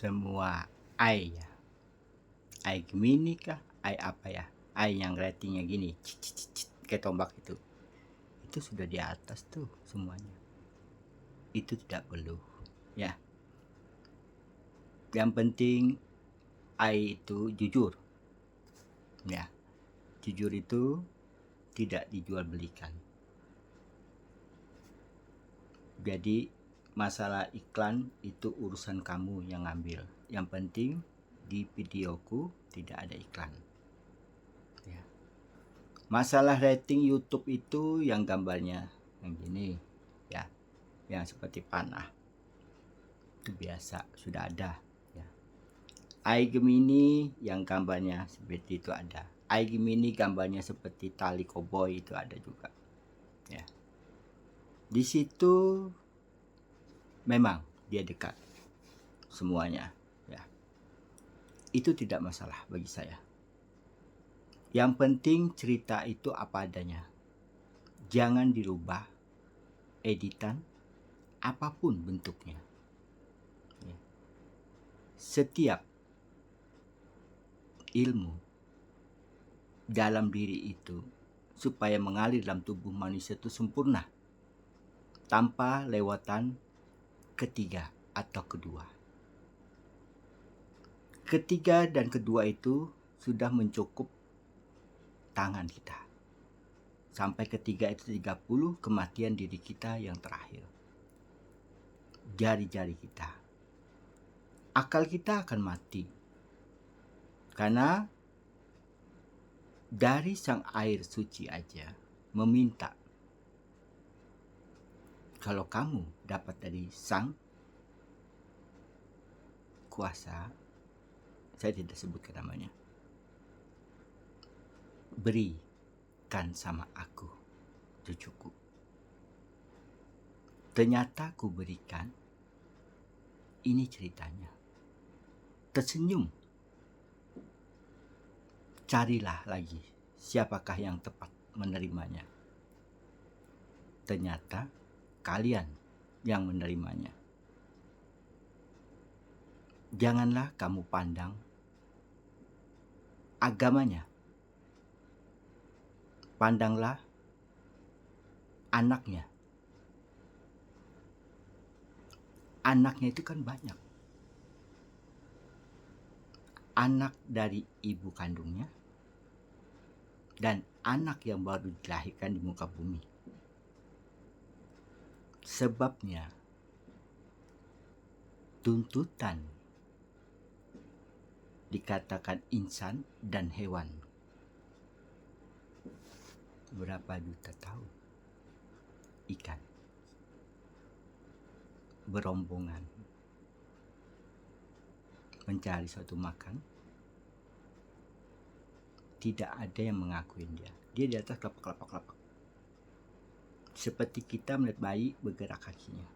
semua AI ya, AI Gemini kah, AI apa ya, AI yang ratingnya gini kayak tombak itu sudah di atas tuh semuanya. Itu tidak perlu ya. Yang penting AI itu jujur ya. Jujur itu tidak dijual belikan. Jadi masalah iklan itu urusan kamu yang ngambil. Yang penting di videoku tidak ada iklan ya. Masalah rating YouTube itu yang gambarnya yang gini ya, yang seperti panah, itu biasa, sudah ada ya. AI Gemini yang gambarnya seperti itu ada. AI Gemini gambarnya seperti tali koboi itu ada juga ya. Di situ memang dia dekat semuanya ya. Itu tidak masalah bagi saya. Yang penting cerita itu apa adanya. Jangan dirubah editan apapun bentuknya. Ya. Setiap ilmu dalam diri itu supaya mengalir dalam tubuh manusia itu sempurna tanpa lewatan ketiga atau kedua. Ketiga dan kedua itu sudah mencukup tangan kita. Sampai ketiga itu 30 kematian diri kita yang terakhir. Jari-jari kita. Akal kita akan mati. Karena dari sang air suci aja meminta kalau kamu dapat dari sang kuasa, saya tidak sebutkan namanya, berikan sama aku cucuku. Ternyata ku berikan. Ini ceritanya. Tersenyum. Carilah lagi siapakah yang tepat menerimanya. Ternyata kalian yang menerimanya. Janganlah kamu pandang agamanya. Pandanglah anaknya. Anaknya itu kan banyak. Anak dari ibu kandungnya dan anak yang baru dilahirkan di muka bumi. Sebabnya tuntutan dikatakan insan dan hewan. Berapa juta tahun ikan berombongan mencari suatu makan, tidak ada yang mengakuin dia. Dia di atas kelapak. Seperti kita melihat bayi bergerak kakinya.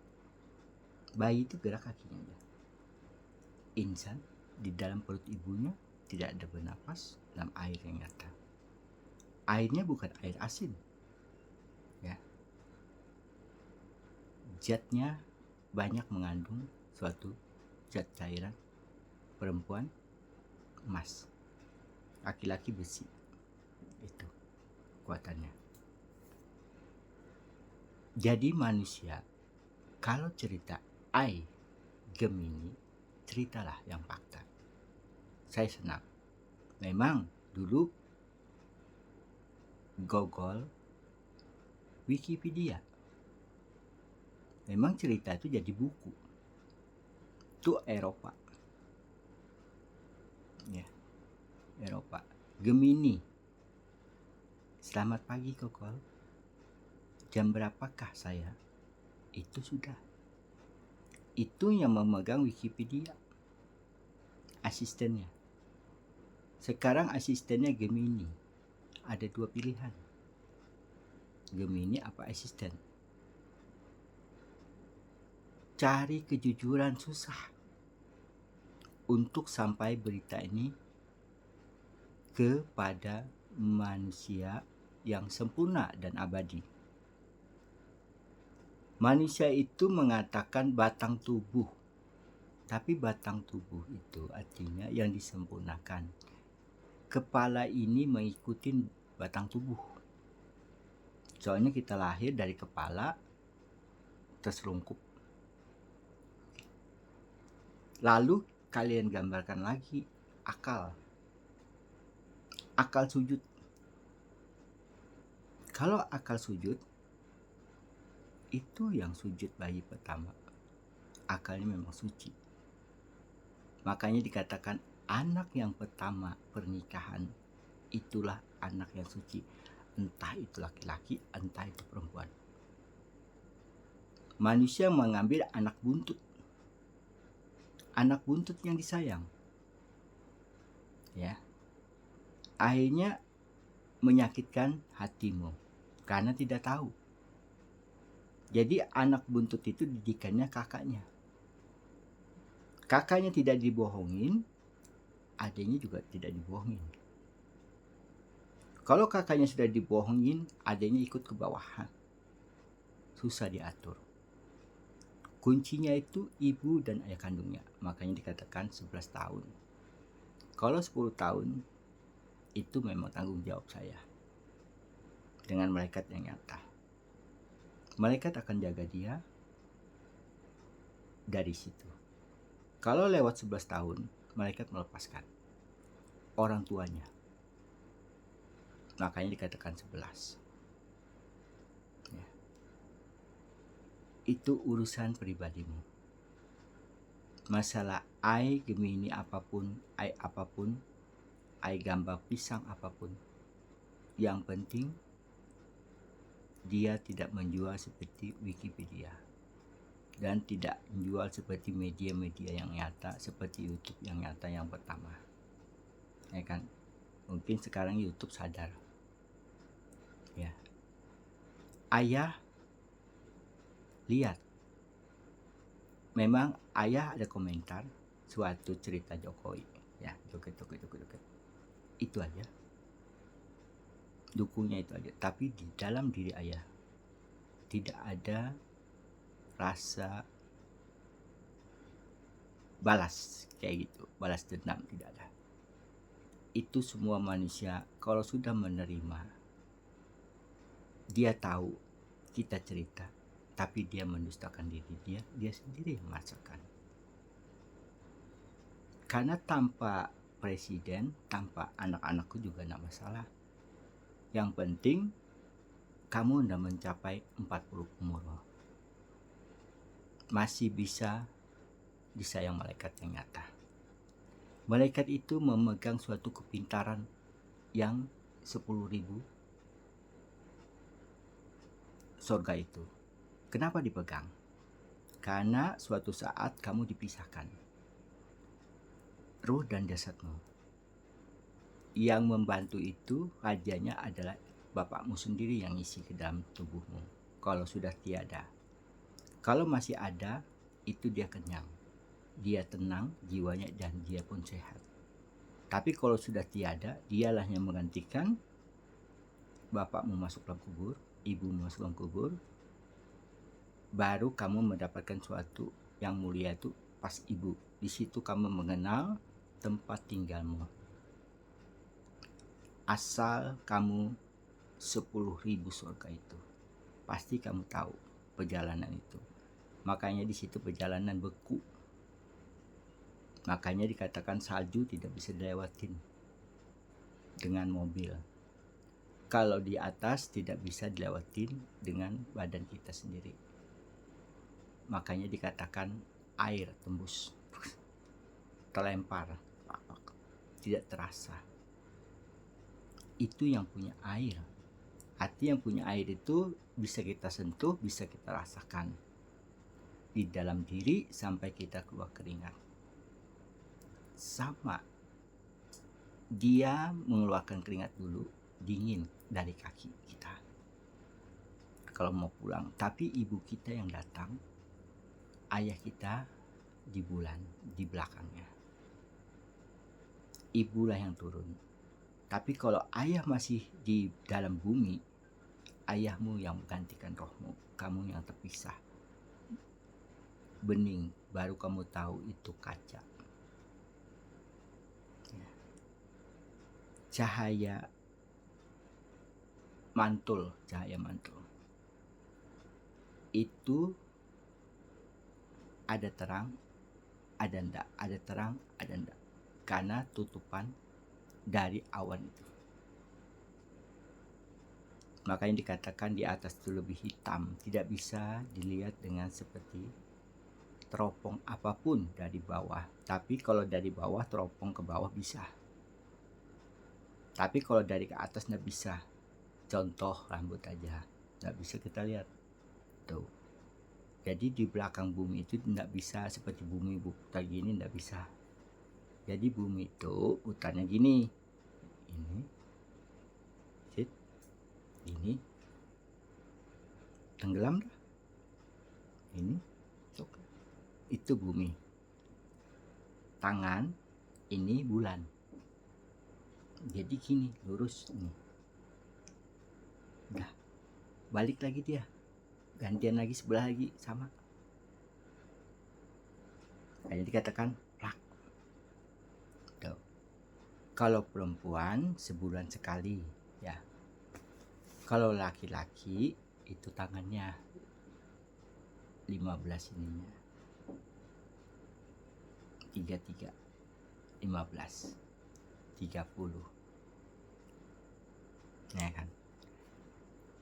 Bayi itu gerak kakinya aja. Insan di dalam perut ibunya tidak ada bernapas dalam air yang nyata. Airnya bukan air asin ya. Zatnya banyak mengandung suatu zat cairan. Perempuan emas, laki-laki besi. Itu kuatannya. Jadi manusia kalau cerita AI Gemini, ceritalah yang fakta. Saya senang. Memang dulu Google, Wikipedia, memang cerita itu jadi buku. Itu Eropa. Ya, Eropa. Gemini. Selamat pagi Google. Jam berapakah saya? Itu sudah. Itu yang memegang Wikipedia. Asistennya. Sekarang asistennya Gemini. Ada dua pilihan. Gemini apa asisten? Cari kejujuran susah. Untuk sampai berita ini kepada manusia yang sempurna dan abadi. Manusia itu mengatakan batang tubuh, Tapi batang tubuh itu artinya yang disempurnakan. Kepala ini mengikuti batang tubuh. Soalnya kita lahir dari kepala terselungkup. Lalu kalian gambarkan lagi akal. Akal sujud. Kalau akal sujud, itu yang sujud bayi pertama. Akalnya memang suci. Makanya dikatakan anak yang pertama pernikahan itulah anak yang suci. Entah itu laki-laki, entah itu perempuan. Manusia mengambil anak buntut. Anak buntut yang disayang. Ya. Akhirnya menyakitkan hatimu karena tidak tahu. Jadi anak buntut itu didikannya kakaknya. Kakaknya tidak dibohongin, adiknya juga tidak dibohongin. Kalau kakaknya sudah dibohongin, adiknya ikut ke bawahan. Susah diatur. Kuncinya itu ibu dan ayah kandungnya. Makanya dikatakan 11 tahun. Kalau 10 tahun, itu memang tanggung jawab saya. Dengan malaikat yang nyata. Malaikat akan jaga dia dari situ. Kalau lewat 11 tahun, malaikat melepaskan orang tuanya. Makanya dikatakan 11. Ya. Itu urusan pribadimu. Masalah ai Gemini apapun, ai gambar pisang apapun. Yang penting dia tidak menjual seperti Wikipedia dan tidak menjual seperti media-media yang nyata seperti YouTube yang nyata yang pertama. Ya kan? Mungkin sekarang YouTube sadar. Ya. Ayah lihat. Memang ayah ada komentar suatu cerita Jokowi, ya, joget. Itu aja. Dukungnya itu aja, tapi di dalam diri ayah tidak ada rasa balas kayak gitu, balas dendam tidak ada. Itu semua manusia kalau sudah menerima, dia tahu kita cerita, tapi dia mendustakan diri dia sendiri yang merasakan. Karena tanpa presiden, tanpa anak-anakku juga tidak masalah. Yang penting kamu sudah mencapai 40 umur. Masih bisa disayang malaikat yang nyata. Malaikat itu memegang suatu kepintaran yang 10.000 surga itu. Kenapa dipegang? Karena suatu saat kamu dipisahkan. Ruh dan jasadmu. Yang membantu itu rajanya adalah bapakmu sendiri yang isi ke dalam tubuhmu. Kalau sudah tiada. Kalau masih ada, itu dia kenyang. Dia tenang jiwanya dan dia pun sehat. Tapi kalau sudah tiada, dialah yang menggantikan bapakmu masuk dalam kubur, ibumu masuk dalam kubur. Baru kamu mendapatkan suatu yang mulia itu pas ibu. Di situ kamu mengenal tempat tinggalmu. Asal kamu 10.000 surga itu, pasti kamu tahu perjalanan itu. Makanya di situ perjalanan beku. Makanya dikatakan salju tidak bisa dilewatin dengan mobil. Kalau di atas tidak bisa dilewatin dengan badan kita sendiri. Makanya dikatakan air tembus, terlempar, tidak terasa. Itu yang punya air. Hati yang punya air itu bisa kita sentuh, bisa kita rasakan di dalam diri sampai kita keluar keringat. Sama, dia mengeluarkan keringat dulu, dingin dari kaki kita kalau mau pulang. Tapi ibu kita yang datang, ayah kita di bulan, di belakangnya. Ibulah yang turun. Tapi kalau ayah masih di dalam bumi, ayahmu yang menggantikan rohmu, kamu yang terpisah. bening, baru kamu tahu itu kaca. Ya. Cahaya mantul itu ada terang, ada enggak, ada terang, ada enggak, karena tutupan dari awan itu. Makanya dikatakan di atas itu lebih hitam, tidak bisa dilihat dengan seperti teropong apapun dari bawah. Tapi kalau dari bawah teropong ke bawah bisa, tapi kalau dari ke atas nggak bisa. Contoh rambut aja nggak bisa kita lihat tuh. Jadi di belakang bumi itu nggak bisa seperti bumi putar gini, nggak bisa. Jadi bumi itu putarnya gini, ini tenggelam dah, ini itu bumi. Tangan ini bulan, jadi gini lurus nih. Udah balik lagi dia, gantian lagi sebelah lagi sama. Kayak dikatakan plak. Tuh. Kalau perempuan sebulan sekali ya. Kalau laki-laki itu tangannya 15 ininya. 33 15 30. Ya kan?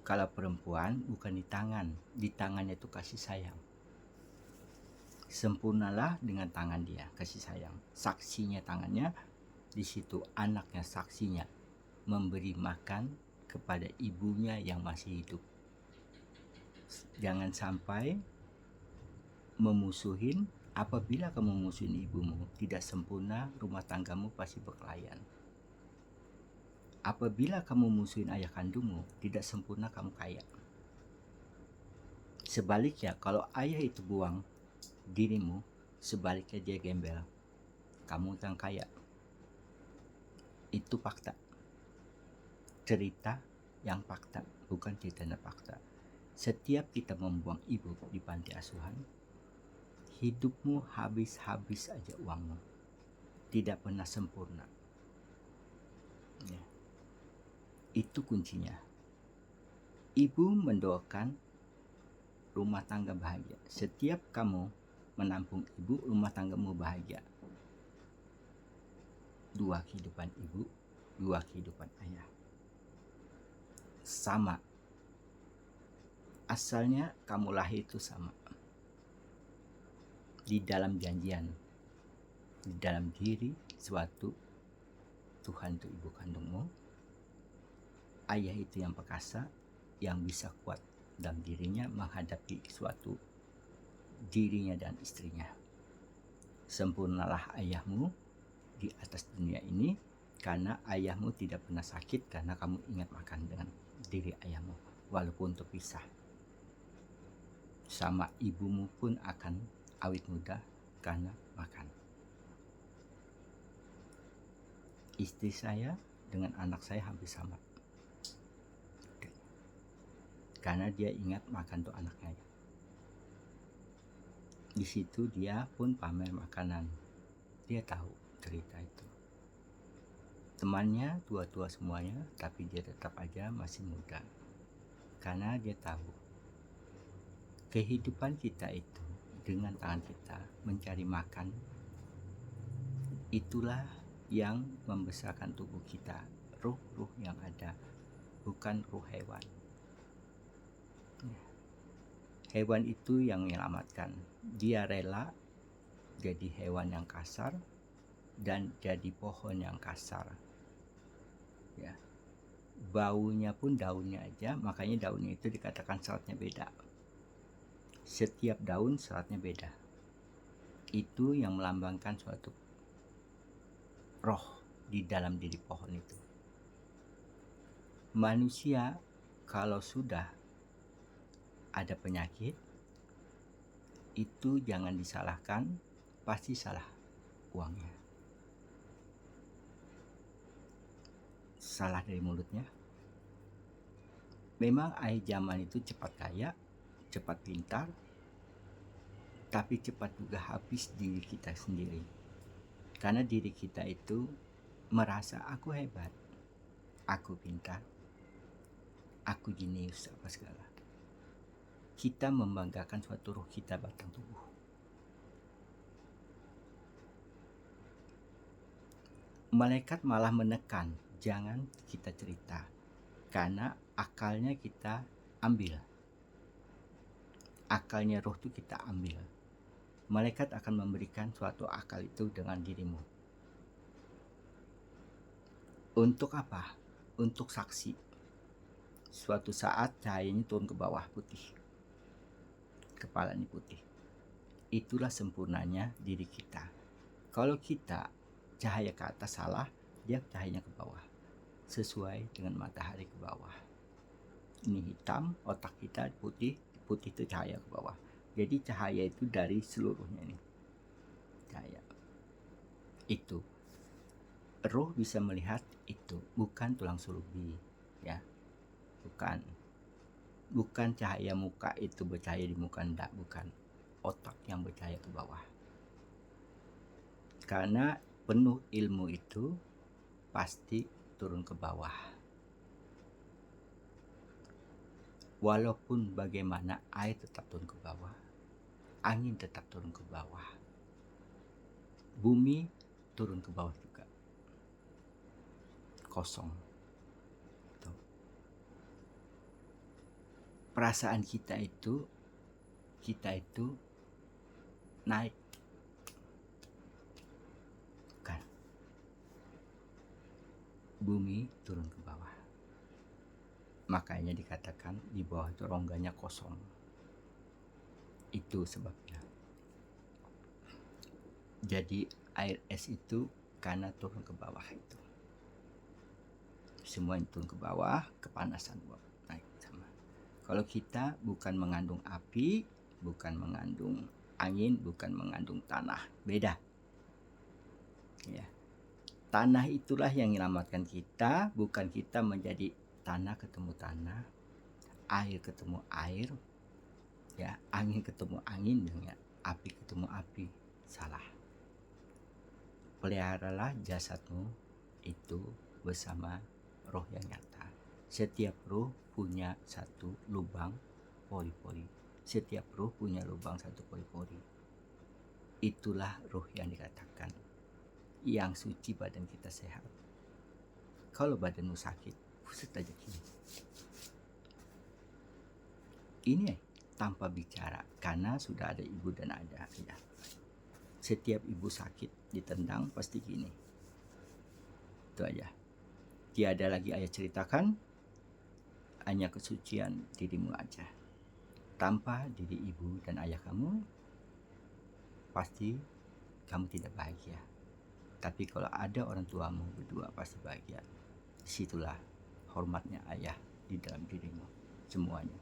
Kalau perempuan bukan di tangannya itu kasih sayang. Sempurnalah dengan tangan dia, kasih sayang. Saksinya tangannya, di situ anaknya saksinya, memberi makan kepada ibunya yang masih hidup. Jangan sampai memusuhin. Apabila kamu memusuhin ibumu, tidak sempurna, rumah tanggamu pasti berkelayan. Apabila kamu musuhin ayah kandungmu, tidak sempurna, kamu kaya. Sebaliknya, kalau ayah itu buang dirimu, sebaliknya dia gembel, kamu yang kaya. Itu fakta, cerita yang fakta, bukan cerita yang fakta. Setiap kita membuang ibu di panti asuhan, hidupmu habis aja uangmu, tidak pernah sempurna. Ya. Itu kuncinya. Ibu mendoakan rumah tangga bahagia. Setiap kamu menampung ibu, rumah tanggamu bahagia. 2 kehidupan ibu, 2 kehidupan ayah. Sama. Asalnya kamu lahir itu sama. Di dalam janjian, di dalam diri suatu Tuhan itu ibu kandungmu. Ayah itu yang perkasa, yang bisa kuat dalam dirinya menghadapi suatu dirinya dan istrinya. Sempurnalah ayahmu di atas dunia ini, karena ayahmu tidak pernah sakit karena kamu ingat makan dengan diri ayahmu, walaupun terpisah. Sama ibumu pun akan awet muda karena makan. Istri saya dengan anak saya hampir sama, karena dia ingat makan tuh anaknya. Di situ dia pun pamer makanan, dia tahu cerita itu. Temannya tua-tua semuanya, tapi dia tetap aja masih muda, karena dia tahu kehidupan kita itu dengan tangan kita mencari makan, itulah yang membesarkan tubuh kita, ruh yang ada, bukan ruh hewan. Hewan itu yang menyelamatkan, dia rela jadi hewan yang kasar dan jadi pohon yang kasar. Ya, baunya pun daunnya aja, makanya daunnya itu dikatakan seratnya beda. Setiap daun seratnya beda. Itu yang melambangkan suatu roh di dalam diri pohon itu. Manusia kalau sudah ada penyakit, itu jangan disalahkan, pasti salah uangnya. Salah dari mulutnya. Memang akhir zaman itu cepat kaya, cepat pintar, tapi cepat juga habis diri kita sendiri. Karena diri kita itu merasa aku hebat, aku pintar, aku jenius apa segala. Kita membanggakan suatu roh kita batang tubuh. Malaikat malah menekan, jangan kita cerita, karena akalnya kita ambil. Akalnya roh itu kita ambil. Malaikat akan memberikan suatu akal itu dengan dirimu. Untuk apa? Untuk saksi. Suatu saat cahayanya turun ke bawah putih. Kepalanya putih. Itulah sempurnanya diri kita. Kalau kita cahaya ke atas salah, dia cahayanya ke bawah. Sesuai dengan matahari ke bawah. Ini hitam, otak kita putih, putih itu cahaya ke bawah. Jadi cahaya itu dari seluruhnya ini. Cahaya. Itu. Roh bisa melihat itu, bukan tulang sulubi, ya. Bukan cahaya muka itu bercahaya di muka, enggak, bukan. Otak yang bercahaya ke bawah. Karena penuh ilmu itu pasti turun ke bawah. Walaupun bagaimana air tetap turun ke bawah, angin tetap turun ke bawah, bumi turun ke bawah juga, kosong. Tuh. Perasaan kita itu naik, kan? Bumi turun ke bawah. Makanya dikatakan di bawah itu rongganya kosong. Itu sebabnya. Jadi air es itu karena turun ke bawah itu. Semua yang turun ke bawah, kepanasan naik sama. Kalau kita bukan mengandung api, bukan mengandung angin, bukan mengandung tanah, beda. Ya. Tanah itulah yang menyelamatkan kita, bukan kita menjadi tanah ketemu tanah, air ketemu air, ya, angin ketemu angin, ya, api ketemu api. Salah. Peliharalah jasadmu itu bersama roh yang nyata. Setiap roh punya satu lubang pori-pori. Setiap roh punya lubang satu pori-pori. Itulah roh yang dikatakan yang suci badan kita sehat. Kalau badanmu sakit, buset aja gini. Ini tanpa bicara, karena sudah ada ibu dan ada ayah. Setiap ibu sakit ditendang pasti gini. Itu aja. Tiada lagi ayah ceritakan, hanya kesucian dirimu aja. Tanpa diri ibu dan ayah kamu, pasti kamu tidak bahagia. Tapi kalau ada orang tuamu berdua pasti bahagia. Disitulah hormatnya ayah di dalam dirimu semuanya.